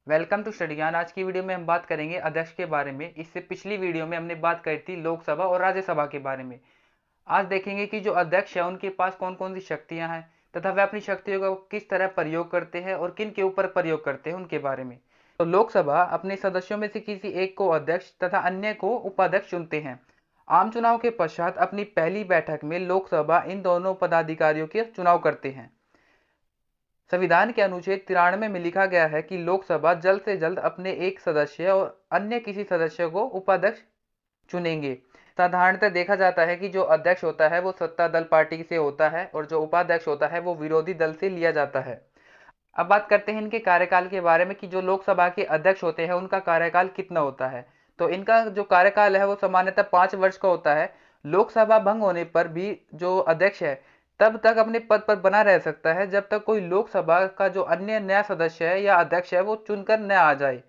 Welcome to study ज्ञान। आज की वीडियो में हम बात करेंगे अध्यक्ष के बारे में। इससे पिछली वीडियो में हमने बात करी थी लोकसभा और राज्यसभा के बारे में। आज देखेंगे कि जो अध्यक्ष है उनके पास कौन कौन सी शक्तियां हैं तथा वे अपनी शक्तियों का किस तरह प्रयोग करते हैं और किन के ऊपर प्रयोग करते हैं उनके बारे में। तो लोकसभा अपने सदस्यों में से किसी एक को अध्यक्ष तथा अन्य को उपाध्यक्ष चुनते हैं। आम चुनाव के पश्चात अपनी पहली बैठक में लोकसभा इन दोनों पदाधिकारियों के चुनाव करते हैं। संविधान के अनुच्छेद 93 में लिखा गया है कि लोकसभा जल्द से जल्द अपने एक सदस्य और अन्य किसी सदस्य को उपाध्यक्ष चुनेंगे। साधारणतः देखा जाता है कि जो अध्यक्ष होता है वो सत्ता दल पार्टी से होता है और जो उपाध्यक्ष होता है वो विरोधी दल से लिया जाता है। अब बात करते हैं इनके कार्यकाल के बारे में कि जो लोकसभा के अध्यक्ष होते हैं उनका कार्यकाल कितना होता है। तो इनका जो कार्यकाल है वो सामान्यतः 5 वर्ष का होता है। लोकसभा भंग होने पर भी जो अध्यक्ष है तब तक अपने पद पर बना रह सकता है जब तक कोई लोकसभा का जो अन्य नया सदस्य है या अध्यक्ष है वो चुनकर न आ जाए।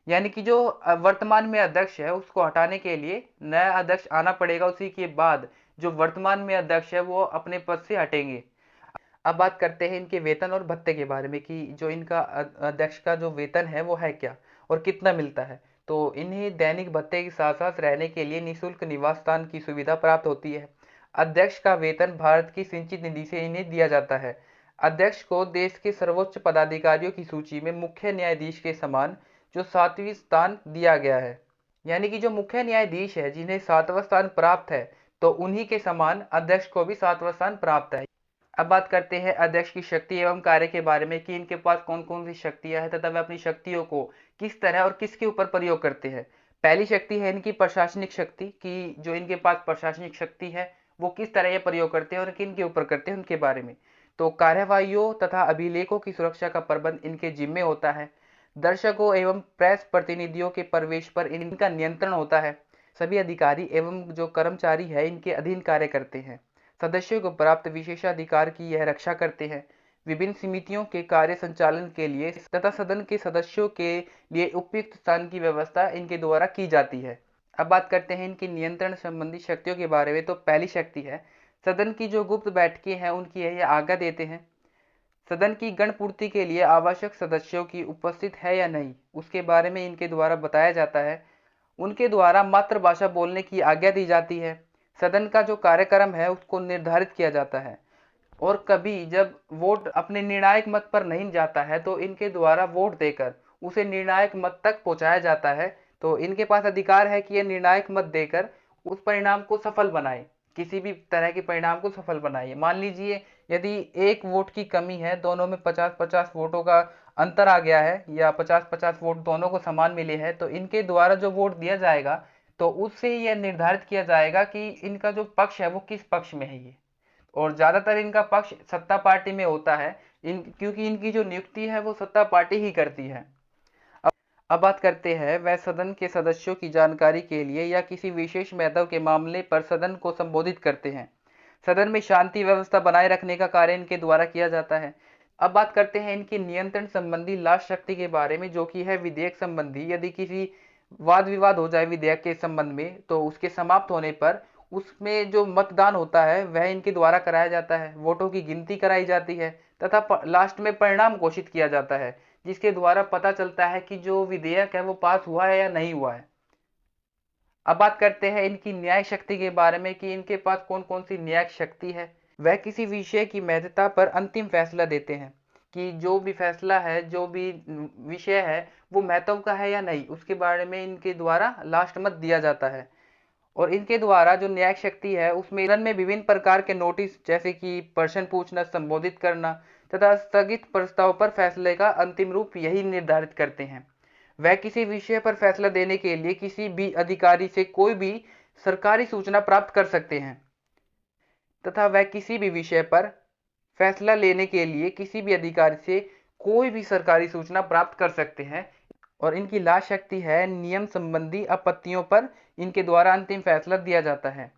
यानी कि जो वर्तमान में अध्यक्ष है उसको हटाने के लिए नया अध्यक्ष आना पड़ेगा, उसी के बाद जो वर्तमान में अध्यक्ष है वो अपने पद से हटेंगे। अब बात करते हैं इनके वेतन और भत्ते के बारे में कि जो इनका अध्यक्ष का जो वेतन है वो है क्या और कितना मिलता है। तो इन्हें दैनिक भत्ते के साथ साथ रहने के लिए निःशुल्क निवास स्थान की सुविधा प्राप्त होती है। अध्यक्ष का वेतन भारत की सिंचित निधि से इन्हें दिया जाता है। अध्यक्ष को देश के सर्वोच्च पदाधिकारियों की सूची में मुख्य न्यायाधीश के समान जो 7वीं स्थान दिया गया है। यानी कि जो मुख्य न्यायाधीश है जिन्हें 7वां स्थान प्राप्त है तो उन्हीं के समान अध्यक्ष को भी 7वां स्थान प्राप्त है। अब बात करते हैं अध्यक्ष की शक्ति एवं कार्य के बारे में कि इनके पास कौन कौन सी शक्तियां हैं तथा वे अपनी शक्तियों को किस तरह और किसके ऊपर प्रयोग करते हैं। पहली शक्ति है इनकी प्रशासनिक शक्ति कि जो इनके पास प्रशासनिक शक्ति है वो किस तरह ये प्रयोग करते हैं और किन के ऊपर करते हैं उनके बारे में। तो कार्यवाहियों तथा अभिलेखों की सुरक्षा का प्रबंध इनके जिम्मे होता है। दर्शकों एवं प्रेस प्रतिनिधियों के प्रवेश पर इनका नियंत्रण होता है। सभी अधिकारी एवं जो कर्मचारी है इनके अधीन कार्य करते हैं। सदस्यों को प्राप्त विशेषाधिकार की यह रक्षा करते हैं। विभिन्न समितियों के कार्य संचालन के लिए तथा सदन के सदस्यों के लिए उपयुक्त स्थान की व्यवस्था इनके द्वारा की जाती है। अब बात करते हैं इनकी नियंत्रण संबंधी शक्तियों के बारे में। तो पहली शक्ति है सदन की जो गुप्त बैठकें हैं उनकी यह आज्ञा देते हैं। सदन की गणपूर्ति के लिए आवश्यक सदस्यों की उपस्थित है या नहीं उसके बारे में इनके द्वारा बताया जाता है। उनके द्वारा मातृभाषा बोलने की आज्ञा दी जाती है। सदन का जो कार्यक्रम है उसको निर्धारित किया जाता है। और कभी जब वोट अपने निर्णायक मत पर नहीं जाता है तो इनके द्वारा वोट देकर उसे निर्णायक मत तक पहुंचाया जाता है। तो इनके पास अधिकार है कि यह निर्णायक मत देकर उस परिणाम को सफल बनाए, किसी भी तरह के परिणाम को सफल बनाए। मान लीजिए यदि एक वोट की कमी है, दोनों में 50-50 वोटों का अंतर आ गया है या 50-50 वोट दोनों को समान मिले हैं, तो इनके द्वारा जो वोट दिया जाएगा तो उससे यह निर्धारित किया जाएगा कि इनका जो पक्ष है वो किस पक्ष में है ये। और ज्यादातर इनका पक्ष सत्ता पार्टी में होता है क्योंकि इनकी जो नियुक्ति है वो सत्ता पार्टी ही करती है। अब बात करते हैं वह सदन के सदस्यों की जानकारी के लिए या किसी विशेष महत्व के मामले पर सदन को संबोधित करते हैं। सदन में शांति व्यवस्था बनाए रखने का कार्य इनके द्वारा किया जाता है। अब बात करते हैं इनकी नियंत्रण संबंधी लास्ट शक्ति के बारे में जो कि है विधेयक संबंधी। यदि किसी वाद विवाद हो जाए विधेयक के संबंध में तो उसके समाप्त होने पर उसमें जो मतदान होता है वह इनके द्वारा कराया जाता है। वोटों की गिनती कराई जाती है तथा लास्ट में परिणाम घोषित किया जाता है जिसके द्वारा पता चलता है कि जो विधेयक है वो पास हुआ है या नहीं हुआ है। अब बात करते हैं इनकी न्याय शक्ति के बारे में कि इनके पास कौन कौन सी न्यायिक शक्ति है। वह किसी विषय की महत्ता पर अंतिम फैसला देते हैं कि जो भी फैसला है, जो भी विषय है वो महत्व का है या नहीं, उसके बारे में इनके द्वारा लास्ट मत दिया जाता है। और इनके द्वारा जो न्यायिक शक्ति है उसमें सदन में विभिन्न प्रकार के नोटिस जैसे कि प्रश्न पूछना, संबोधित करना तथा स्थगित प्रस्ताव पर फैसले का अंतिम रूप यही निर्धारित करते हैं। वह किसी विषय पर फैसला देने के लिए किसी भी अधिकारी से कोई भी सरकारी सूचना प्राप्त कर सकते हैं तथा वह किसी भी विषय पर फैसला लेने के लिए किसी भी अधिकारी से कोई भी सरकारी सूचना प्राप्त कर सकते हैं। और इनकी लास्ट शक्ति है नियम संबंधी आपत्तियों पर इनके द्वारा अंतिम फैसला दिया जाता है।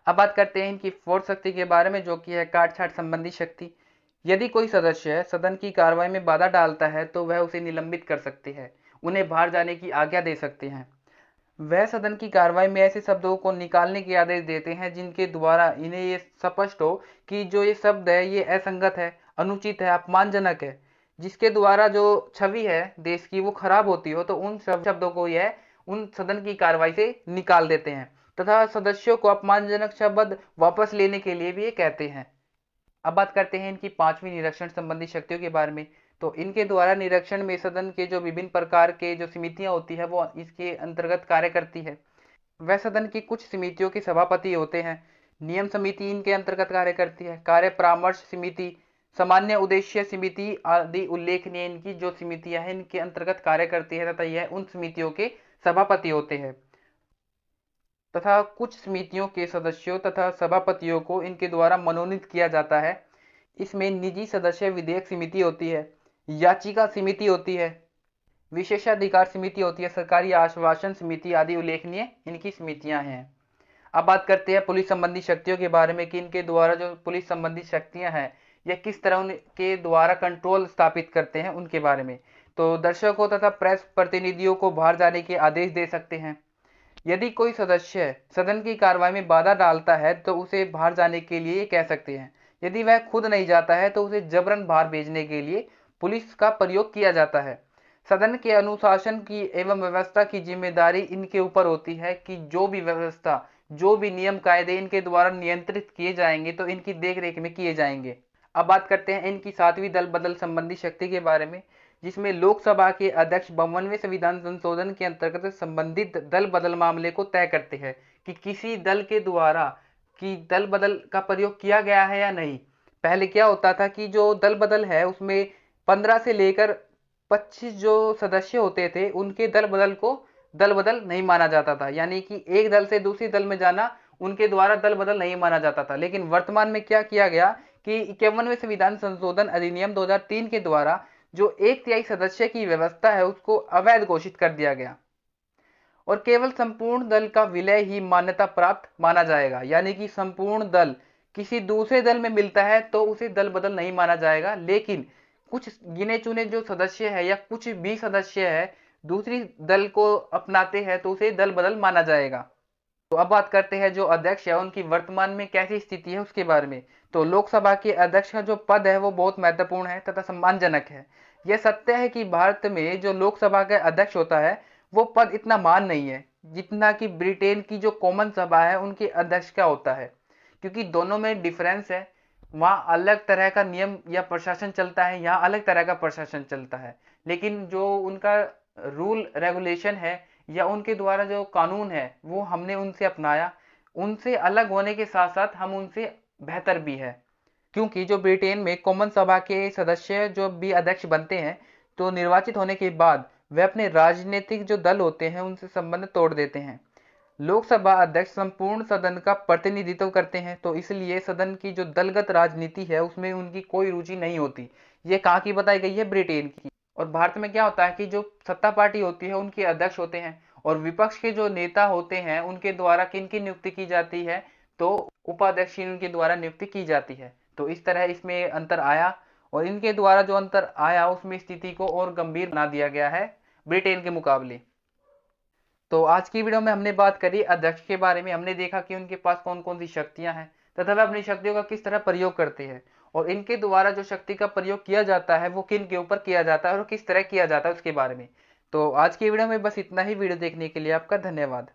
अब बात करते हैं इनकी फोर्थ शक्ति के बारे में जो कि है काट छाट संबंधी शक्ति। यदि कोई सदस्य सदन की कार्रवाई में बाधा डालता है तो वह उसे निलंबित कर सकते हैं, उन्हें बाहर जाने की आज्ञा दे सकते हैं। वह सदन की कार्रवाई में ऐसे शब्दों को निकालने के आदेश देते हैं जिनके द्वारा इन्हें ये स्पष्ट हो कि जो ये शब्द है ये असंगत है, अनुचित है, अपमानजनक है। जिसके द्वारा जो छवि है देश की वो खराब होती हो, तो उन सब शब्दों को यह उन सदन की कार्रवाई से निकाल देते हैं तथा सदस्यों को अपमानजनक शब्द वापस लेने के लिए भी ये कहते हैं। अब बात करते हैं इनकी पांचवी निरीक्षण संबंधी शक्तियों के बारे में। तो इनके द्वारा निरीक्षण में सदन के जो विभिन्न प्रकार के जो समितियां होती है वो इसके अंतर्गत कार्य करती है। वह सदन की कुछ समितियों के सभापति होते हैं। नियम समिति इनके अंतर्गत कार्य करती है। कार्य परामर्श समिति, सामान्य उद्देश्य समिति आदि उल्लेखनीय इनकी जो समितियां हैं इनके अंतर्गत कार्य करती है तथा यह उन समितियों के सभापति होते हैं। तथा कुछ समितियों के सदस्यों तथा सभापतियों को इनके द्वारा मनोनीत किया जाता है। इसमें निजी सदस्य विधेयक समिति होती है, याचिका समिति होती है, विशेषाधिकार समिति होती है, सरकारी आश्वासन समिति आदि उल्लेखनीय इनकी समितियां हैं। अब बात करते हैं पुलिस संबंधी शक्तियों के बारे में कि इनके द्वारा जो पुलिस संबंधी शक्तियां हैं यह किस तरह उनके द्वारा कंट्रोल स्थापित करते हैं उनके बारे में। तो दर्शकों तथा प्रेस प्रतिनिधियों को बाहर जाने के आदेश दे सकते हैं। यदि कोई सदस्य सदन की कार्रवाई में बाधा डालता है तो उसे बाहर जाने के लिए कह सकते हैं। यदि वह खुद नहीं जाता है तो उसे जबरन बाहर भेजने के लिए पुलिस का प्रयोग किया जाता है। सदन के अनुशासन की एवं व्यवस्था की जिम्मेदारी इनके ऊपर होती है कि जो भी व्यवस्था, जो भी नियम कायदे इनके द्वारा नियंत्रित किए जाएंगे तो इनकी देखरेख में किए जाएंगे। अब बात करते हैं इनकी सातवीं दल बदल संबंधी शक्ति के बारे में, जिसमें लोकसभा के अध्यक्ष 52वें संविधान संशोधन के अंतर्गत संबंधित दल बदल मामले को तय करते हैं कि किसी दल के द्वारा कि दल बदल का प्रयोग किया गया है या नहीं। पहले क्या होता था कि जो दल बदल है उसमें 15 से लेकर 25 जो सदस्य होते थे उनके दल बदल को दल बदल नहीं माना जाता था, यानी कि एक दल से दूसरी दल में जाना उनके द्वारा दल बदल नहीं माना जाता था। लेकिन वर्तमान में क्या किया गया कि 51वें संविधान संशोधन अधिनियम 2003 के द्वारा जो 1/3 सदस्य की व्यवस्था है उसको अवैध घोषित कर दिया गया और केवल संपूर्ण दल का विलय ही मान्यता प्राप्त माना जाएगा। यानी कि संपूर्ण दल किसी दूसरे दल में मिलता है तो उसे दल बदल नहीं माना जाएगा, लेकिन कुछ गिने चुने जो सदस्य है या कुछ भी सदस्य है दूसरी दल को अपनाते हैं तो उसे दल बदल माना जाएगा। तो अब बात करते हैं जो अध्यक्ष है उनकी वर्तमान में कैसी स्थिति है उसके बारे में। तो लोकसभा के अध्यक्ष का जो पद है वो बहुत महत्वपूर्ण है तथा सम्मानजनक है। यह सत्य है कि भारत में जो लोकसभा का अध्यक्ष होता है वो पद इतना मान नहीं है जितना कि ब्रिटेन की जो कॉमन सभा है उनके अध्यक्ष का होता है, क्योंकि दोनों में डिफरेंस है। वहाँ अलग तरह का नियम या प्रशासन चलता है, यहाँ अलग तरह का प्रशासन चलता है। लेकिन जो उनका रूल रेगुलेशन है या उनके द्वारा जो कानून है वो हमने उनसे अपनाया। उनसे अलग होने के साथ साथ हम उनसे बेहतर भी है, क्योंकि जो ब्रिटेन में कॉमन सभा के सदस्य जो भी अध्यक्ष बनते हैं तो निर्वाचित होने के बाद वे अपने राजनीतिक जो दल होते हैं उनसे संबंध तोड़ देते हैं। लोकसभा अध्यक्ष संपूर्ण सदन का प्रतिनिधित्व करते हैं, तो इसलिए सदन की जो दलगत राजनीति है उसमें उनकी कोई रुचि नहीं होती। ये कहाँ की बताई गई है? ब्रिटेन की। और भारत में क्या होता है कि जो सत्ता पार्टी होती है उनके अध्यक्ष होते हैं और विपक्ष के जो नेता होते हैं उनके द्वारा किन की नियुक्ति की जाती है? तो उपाध्यक्ष उनके द्वारा नियुक्ति की जाती है। तो इस तरह इसमें अंतर आया और इनके द्वारा जो अंतर आया उसमें स्थिति को और गंभीर बना दिया गया है ब्रिटेन के मुकाबले। तो आज की वीडियो में हमने बात करी अध्यक्ष के बारे में। हमने देखा कि उनके पास कौन कौन सी शक्तियां हैं तथा वह अपनी शक्तियों का किस तरह प्रयोग करते हैं और इनके द्वारा जो शक्ति का प्रयोग किया जाता है वो किन के ऊपर किया जाता है और किस तरह किया जाता है उसके बारे में। तो आज की वीडियो में बस इतना ही। वीडियो देखने के लिए आपका धन्यवाद।